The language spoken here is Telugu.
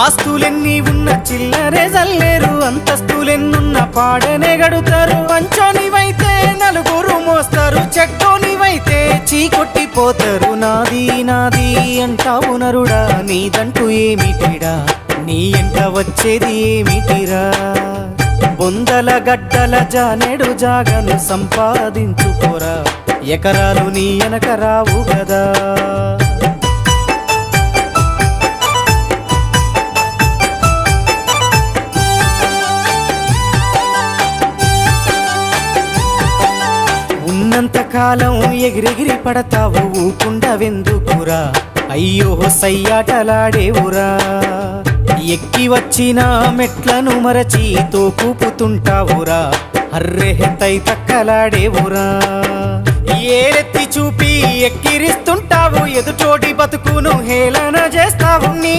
ఆస్తులెన్ని ఉన్న చిల్లరే జల్లేరు, అంతస్తులెన్నున్న పాడనే గడుతారు. పంచోనివైతే నలుగురు మోస్తారు, చెట్టోనివైతే చీకొట్టిపోతారు. నాది నాది అంటావు నరుడా, నీదంటూ ఏమిటిడా, నీ ఎంట వచ్చేది ఏమిటిరా. బొందల గడ్డల జానెడు జాగను సంపాదించుకోరా, ఎకరాలు నీ వెనక రావు గదా. ఉన్నంతకాలం ఎగిరెగిరి పడతావు, ఊకుండవెందుకురా, అయ్యో సయ్యాటలాడేవురా. ఎక్కి వచ్చిన మెట్లను మరచి తోకూపుతుంటావురా, అర్రె తై తక్కలాడేవురా. ఏరెత్తి చూపి ఎక్కిరిస్తుంటావు, ఎదుటోటి బతుకును హేళన చేస్తావు. నీ